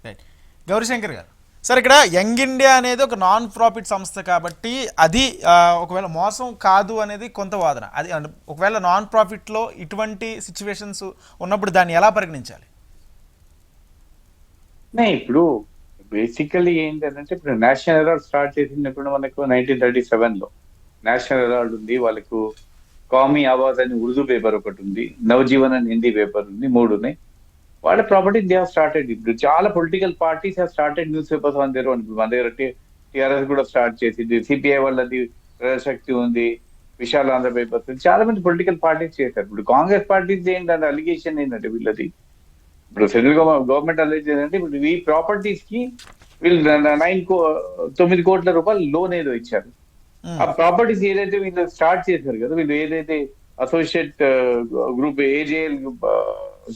Right. Gauri Shankar గారు, sir ఇక్కడ young India అనేది ఒక నాన్ ప్రాఫిట్ సంస్థ కాబట్టి అది ఒకవేళ మోసం కాదు అనేది కొంత వాదన. అది ఒకవేళ నాన్ ప్రాఫిట్లో ఇటువంటి సిచ్యువేషన్స్ ఉన్నప్పుడు దాన్ని ఎలా పరిగణించాలి? ఇప్పుడు బేసికల్లీ ఏంటంటే ఇప్పుడు నేషనల్ అవార్డ్ స్టార్ట్ చేసినప్పుడు మనకు 1937లో నేషనల్ అవార్డు ఉంది, వాళ్ళకు కామీ ఆవాజ్ అని ఉర్దూ పేపర్ ఒకటి ఉంది, నవజీవన్ అని హిందీ పేపర్ ఉంది, 3 ఉన్నాయి. వాళ్ళ ప్రాపర్టీ దే హావ్ స్టార్టెడ్. ఇప్పుడు చాలా political parties have started news papers మన దగ్గర. మన దగ్గర టిఆర్ఎస్ కూడా స్టార్ట్ చేసింది, సిపిఐ వాళ్ళది ప్రజాశక్తి ఉంది, విశాల్ ఆంధ్ర పేపర్స్, చాలా మంది పొలిటికల్ పార్టీస్ చేశారు. ఇప్పుడు కాంగ్రెస్ పార్టీస్ ఏంటంటే అలిగేషన్ ఏంటంటే వీళ్ళది ఇప్పుడు సెంట్రల్ గవర్నమెంట్ అలర్ట్ చేయాలంటే ఇప్పుడు ఈ ప్రాపర్టీస్ కి వీళ్ళు 9 కోట్ల రూపాయలు లోన్ ఏదో ఇచ్చారు. ఆ ప్రాపర్టీస్ ఏదైతే వీళ్ళు స్టార్ట్ చేశారు కదా, వీళ్ళు ఏదైతే అసోసియేట్ గ్రూప్ ఏజేఎల్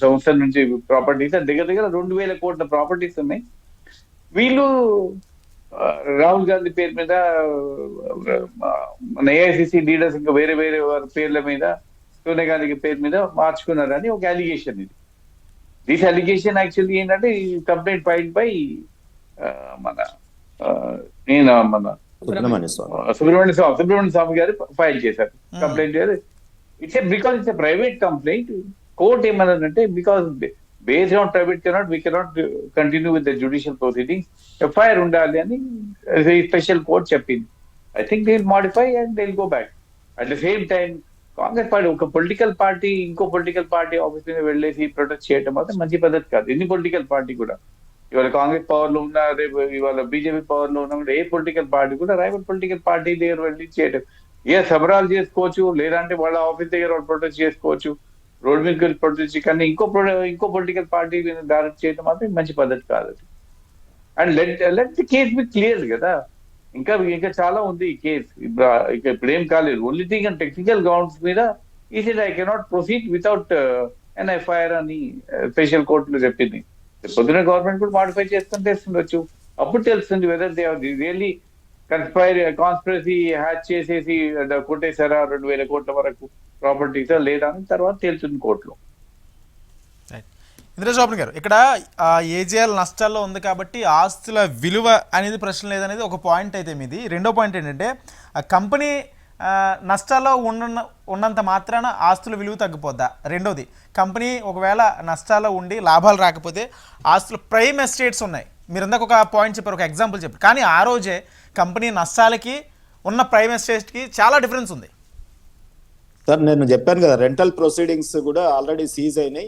సంస్థ నుంచి ప్రాపర్టీస్ దగ్గర దగ్గర 2,000 కోట్ల ప్రాపర్టీస్ ఉన్నాయి. వీళ్ళు రాహుల్ గాంధీ పేరు మీద, మన ఏఐసిసి లీడర్స్ ఇంకా వేరే వేరే వారి పేర్ల మీద, సోనియా గాంధీ పేరు మీద మార్చుకున్నారని ఒక అలిగేషన్. ఇది దిస్ అలిగేషన్ యాక్చువల్లీ ఏంటంటే కంప్లైంట్ ఫైల్డ్ బై మన సుబ్రహ్మణ్య స్వామి గారు ఫైల్ చేశారు complaint. It's private complaint. Court ఏమన్నదంటే because based on private cannot we cannot continue with the judicial proceedings, FIR ఉండాలి అని స్పెషల్ కోర్ట్ చెప్పింది. I think they will modify and they will go back. At the same time Congress party ఒక political party ఇంకో political party office మీద వెళ్ళేసి protest చేయడం మాత్రం మంచి పద్ధతి కాదు. ఎన్ని పొలిటికల్ పార్టీ కూడా ఇవాళ కాంగ్రెస్ పవర్ లో ఉన్నా, రేపు ఇవాళ బీజేపీ పవర్ లో ఉన్నా కూడా ఏ పొలిటికల్ పార్టీ కూడా రైవల్ పొలిటికల్ పార్టీ దగ్గర వెళ్ళి చేయడం, సబరాలు చేసుకోవచ్చు, లేదంటే వాళ్ళ ఆఫీస్ దగ్గర వాళ్ళు ప్రొటెస్ట్ చేసుకోవచ్చు, రోడ్ మీద వెళ్ళి ప్రొటెస్ట్, కానీ ఇంకో పొలిటికల్ పార్టీ డైరెక్ట్ చేయడం మాత్రం మంచి పద్ధతి కాదు. And let the case be clear కదా. ఇంకా చాలా ఉంది ఈ కేసు. ఇప్పుడు ఏం కాలేదు. Only thing and technical grounds మీద ఈ said I cannot proceed without an FIR అని స్పెషల్ కోర్టులో చెప్పింది. పొద్దున గవర్నమెంట్ కూడా మాడిఫై చేస్తుండొచ్చు. అప్పుడు తెలుస్తుంది whether they really conspiracy hatch చేసేసి కొట్టేశారా 2,000 కోట్ల వరకు ప్రాపర్టీస్ లేదా అని తర్వాత తేలుతుంది కోర్టులో. ఇంద్రజోపన్ గారు, ఇక్కడ ఏజీఎల్ నష్టాల్లో ఉంది కాబట్టి ఆస్తుల విలువ అనేది ప్రశ్న లేదనేది ఒక పాయింట్ అయితే మీది. రెండో పాయింట్ ఏంటంటే కంపెనీ నష్టాల్లో ఉన్నంత మాత్రాన ఆస్తుల విలువ తగ్గిపోద్దా? రెండోది, కంపెనీ ఒకవేళ నష్టాల్లో ఉండి లాభాలు రాకపోతే ఆస్తులు ప్రైమ్ ఎస్టేట్స్ ఉన్నాయి, మీరు ఇందాక ఒక పాయింట్ చెప్పారు, ఒక ఎగ్జాంపుల్ చెప్పారు, కానీ ఆ రోజే కంపెనీ నష్టాలకి ఉన్న ప్రైమ్ ఎస్టేట్కి చాలా డిఫరెన్స్ ఉంది. సార్ నేను చెప్పాను కదా, రెంటల్ ప్రొసీడింగ్స్ కూడా ఆల్రెడీ సీజ్ అయినాయి.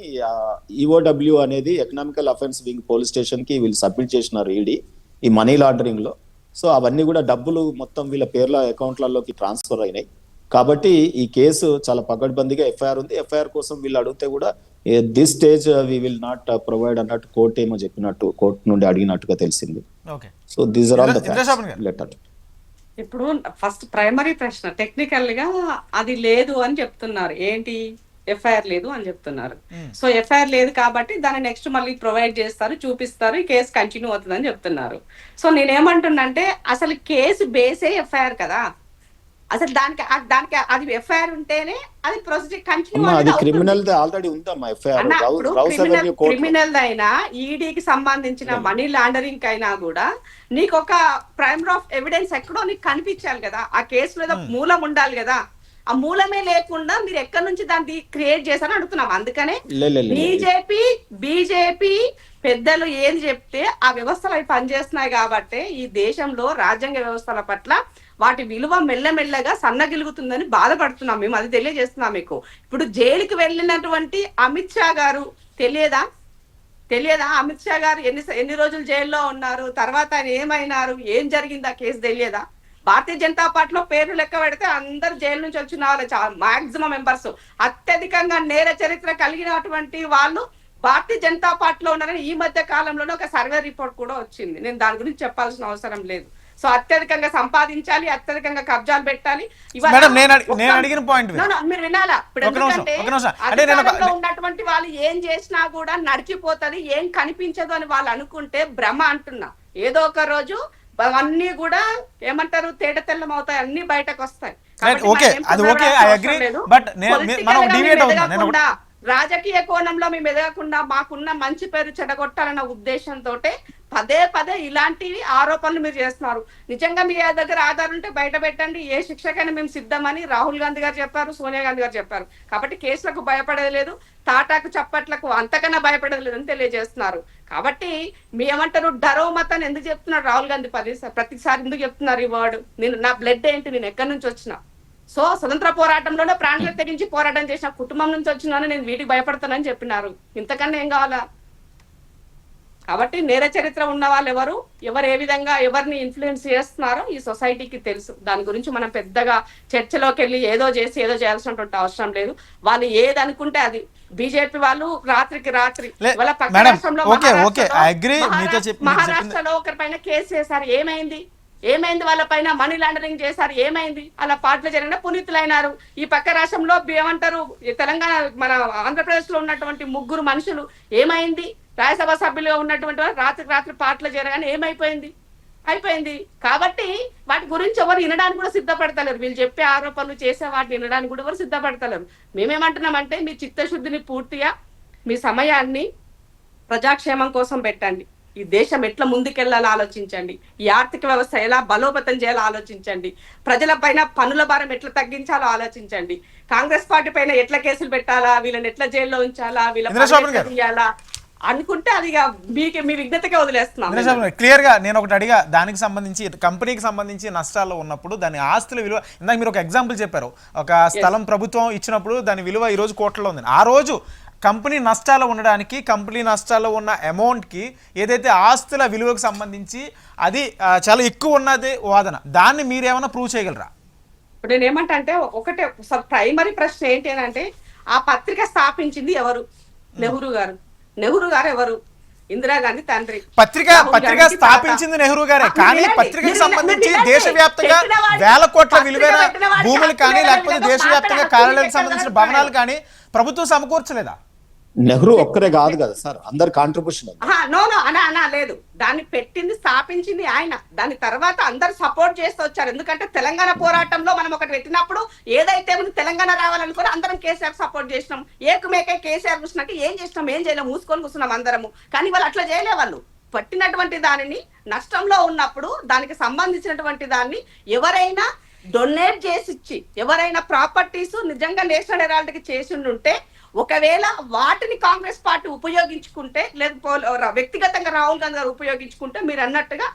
ఈఓడబ్ల్యూ అనేది economical offence wing police station కి వీళ్ళు సబ్మిట్ చేసినారు ఈడీ ఈ మనీ లాండరింగ్ లో. సో అవన్నీ కూడా డబ్బులు మొత్తం వీళ్ళ పేర్ల అకౌంట్లలోకి ట్రాన్స్ఫర్ అయినాయి. కాబట్టి ఈ కేసు చాలా పకడ్బందీగా ఎఫ్ఐఆర్ ఉంది. ఎఫ్ఐఆర్ కోసం వీళ్ళు అడిగితే కూడా this stage we will not provide అన్నట్టు కోర్టు ఏమో చెప్పినట్టు, కోర్టు నుండి అడిగినట్టుగా తెలిసింది. So these are all the facts. Letter ఇప్పుడు ఫస్ట్ ప్రైమరీ ప్రశ్న టెక్నికల్ గా అది లేదు అని చెప్తున్నారు. ఏంటి? ఎఫ్ఐఆర్ లేదు అని చెప్తున్నారు. సో ఎఫ్ఐఆర్ లేదు కాబట్టి దాన్ని నెక్స్ట్ మళ్ళీ ప్రొవైడ్ చేస్తారు, చూపిస్తారు, ఈ కేసు కంటిన్యూ అవుతుంది అని చెప్తున్నారు. సో నేనేమంటున్నానంటే అసలు కేసు బేసే ఎఫ్ఐఆర్ కదా. అసలు దానికి అది ఎఫ్ఐఆర్ ఉంటేనే అది ప్రొసీజర్ కంటిన్యూ అవుతుంది. క్రిమినల్ అయినా ఈడీకి సంబంధించిన మనీ లాండరింగ్ అయినా కూడా నీకు ఒక ప్రైమ్ ఆఫ్ ఎవిడెన్స్ ఎక్కడో నీకు కనిపించాలి కదా. ఆ కేసులో ఏదో మూలం ఉండాలి కదా. ఆ మూలమే లేకుండా మీరు ఎక్కడి నుంచి దాన్ని క్రియేట్ చేశారని అడుగుతున్నాం. అందుకనే బీజేపీ పెద్దలు ఏది చెప్తే ఆ వ్యవస్థలు అవి పనిచేస్తున్నాయి కాబట్టి ఈ దేశంలో రాజ్యాంగ వ్యవస్థల పట్ల వాటి విలువ మెల్లమెల్లగా సన్నగిలుగుతుందని బాధపడుతున్నాం మేము. అది తెలియజేస్తున్నాం మీకు. ఇప్పుడు జైలుకి వెళ్ళినటువంటి అమిత్ షా గారు తెలియదా? అమిత్ షా గారు ఎన్ని రోజులు జైల్లో ఉన్నారు, తర్వాత ఆయన ఏమైనారు, ఏం జరిగింది ఆ కేసు తెలియదా? భారతీయ జనతా పార్టీలో పేర్లు లెక్క పెడితే అందరు జైలు నుంచి వచ్చిన వాళ్ళు మాక్సిమం మెంబర్స్ అత్యధికంగా నేర చరిత్ర కలిగినటువంటి వాళ్ళు భారతీయ జనతా పార్టీలో ఉన్నారని ఈ మధ్య కాలంలోనే ఒక సర్వే రిపోర్ట్ కూడా వచ్చింది. నేను దాని గురించి చెప్పాల్సిన అవసరం లేదు. సో అత్యధికంగా సంపాదించాలి, అత్యధికంగా కబ్జాలు పెట్టాలి. మీరు వినాలా? ఇప్పుడు ఎందుకంటే అధికారంలో ఉన్నటువంటి వాళ్ళు ఏం చేసినా కూడా నడిచిపోతుంది, ఏం కనిపించదు అని వాళ్ళు అనుకుంటే భ్రమ అంటున్నా. ఏదో ఒక రోజు అవన్నీ కూడా ఏమంటారు తేట తెల్లం అవుతాయి, అన్ని బయటకు వస్తాయి. రాజకీయ కోణంలో మేము ఎదగకుండా మాకున్న మంచి పేరు చెడగొట్టాలన్న ఉద్దేశంతో పదే పదే ఇలాంటివి ఆరోపణలు మీరు చేస్తున్నారు. నిజంగా మీ దగ్గర ఆధారం ఉంటే బయట పెట్టండి, ఏ శిక్షకైనా మేము సిద్ధమని రాహుల్ గాంధీ గారు చెప్పారు, సోనియా గాంధీ గారు చెప్పారు. కాబట్టి కేసులకు భయపడేది లేదు, తాటాకు చప్పట్లకు అంతకన్నా భయపడేది లేదని తెలియజేస్తున్నారు. కాబట్టి మీ ఏమంటారు డరో మతాన్ని ఎందుకు చెప్తున్నారు రాహుల్ గాంధీ ప్రతిసారి ఎందుకు చెప్తున్నారు ఈ వర్డ్? నేను నా బ్లడ్ ఏంటి, నేను ఎక్కడి నుంచి వచ్చినా, సో స్వతంత్ర పోరాటంలోనే ప్రాణాలు తెగించి పోరాటం చేసిన కుటుంబం నుంచి వచ్చినాను, నేను వీటికి భయపడతానని చెప్పినారు. ఇంతకన్నా ఏం కావాలా? కాబట్టి నేర చరిత్ర ఉన్న వాళ్ళు ఎవరు ఏ విధంగా ఎవరిని ఇన్ఫ్లుయెన్స్ చేస్తున్నారో ఈ సొసైటీకి తెలుసు. దాని గురించి మనం పెద్దగా చర్చలోకి వెళ్ళి ఏదో చేసి ఏదో చేయాల్సినటువంటి అవసరం లేదు. వాళ్ళు ఏది అనుకుంటే అది. బీజేపీ వాళ్ళు రాత్రికి రాత్రి వాళ్ళ పక్క రాష్ట్రంలో మహారాష్ట్రలో ఒకరి పైన కేసు వేశారు, ఏమైంది వాళ్ళ పైన మనీ లాండరింగ్ చేశారు, ఏమైంది? అలా పాటలు జరిగిన పునీతులైనారు. ఈ పక్క రాష్ట్రంలో ఏమంటారు తెలంగాణ మన ఆంధ్రప్రదేశ్ లో ఉన్నటువంటి 3 మనుషులు ఏమైంది? రాజ్యసభ సభ్యులుగా ఉన్నటువంటి రాత్రికి రాత్రి పాటలు జరగానే అయిపోయింది. కాబట్టి వాటి గురించి ఎవరు వినడానికి కూడా సిద్ధపడతలేరు. వీళ్ళు చెప్పే ఆరోపణలు చేసే వాటిని వినడానికి కూడా ఎవరు సిద్ధపడతలేరు. మేమేమంటున్నామంటే మీ చిత్తశుద్ధిని పూర్తిగా మీ సమయాన్ని ప్రజాక్షేమం కోసం పెట్టండి. ఈ దేశం ఎట్లా ముందుకెళ్లాలో ఆలోచించండి. ఈ ఆర్థిక వ్యవస్థ ఎలా బలోపేతం చేయాలో ఆలోచించండి. ప్రజల పైన పన్నుల భారం ఎట్లా తగ్గించాలో ఆలోచించండి. కాంగ్రెస్ పార్టీ పైన ఎట్లా కేసులు పెట్టాలా, వీళ్ళని ఎట్లా జైల్లో ఉంచాలా, వీళ్ళ అనుకుంటే అది మీ విజ్ఞతకే వదిలేస్తున్నాం. క్లియర్ గా నేను ఒకటి అడిగా, దానికి సంబంధించి కంపెనీకి సంబంధించి నష్టాల్లో ఉన్నప్పుడు దాని ఆస్తుల విలువ, ఇందాక మీరు ఒక ఎగ్జాంపుల్ చెప్పారు, ఒక స్థలం ప్రభుత్వం ఇచ్చినప్పుడు దాని విలువ ఈ రోజు కోట్లలో ఉంది. ఆ రోజు కంపెనీ నష్టాలు ఉండడానికి, కంపెనీ నష్టాల్లో ఉన్న అమౌంట్కి ఏదైతే ఆస్తుల విలువకు సంబంధించి అది చాలా ఎక్కువ ఉన్నది వాదన, దాన్ని మీరేమైనా ప్రూవ్ చేయగలరా? ఇప్పుడు నేను ఏమంటే ఒకటే ప్రైమరీ ప్రశ్న ఏంటి అని అంటే, ఆ పత్రిక స్థాపించింది ఎవరు? నెహ్రూ గారు ఎవరు? ఇందిరాగాంధీ తండ్రి. పత్రిక స్థాపించింది నెహ్రూ గారే, కానీ పత్రికకు సంబంధించి దేశవ్యాప్తంగా వేల కోట్ల విలువైన భూములు కానీ లేకపోతే దేశవ్యాప్తంగా కార్యాలయాలకు సంబంధించిన భవనాలు కానీ ప్రభుత్వం సమకూర్చలేదా? నెహ్రూ ఒక్కరే కాదు కదా సార్, అందరు కాంట్రిబ్యూషన్. లేదు, దాన్ని స్థాపించింది ఆయన. దాని తర్వాత అందరు సపోర్ట్ చేస్తూ వచ్చారు. ఎందుకంటే తెలంగాణ పోరాటంలో మనం ఒకటి పెట్టినప్పుడు ఏదైతే తెలంగాణ రావాలనుకుని అందరం కేసీఆర్ సపోర్ట్ చేసినాం. ఏకమేకే కేసీఆర్ చూసినాక ఏం చేయలేం, మూసుకొని కూర్చున్నాం అందరము. కానీ వాళ్ళు అట్లా చేయలే. వాళ్ళు పట్టినటువంటి దానిని నష్టంలో ఉన్నప్పుడు దానికి సంబంధించినటువంటి దాన్ని ఎవరైనా డొనేట్ చేసి ఇచ్చి, ఎవరైనా ప్రాపర్టీస్ నిజంగా నేషనల్ హెరాల్డ్కి చేసి ఉంటే, ఒకవేళ వాటిని కాంగ్రెస్ పార్టీ ఉపయోగించుకుంటే, లేదా వ్యక్తిగతంగా రాహుల్ గాంధీ గారు ఉపయోగించుకుంటే, మీరు అన్నట్టుగా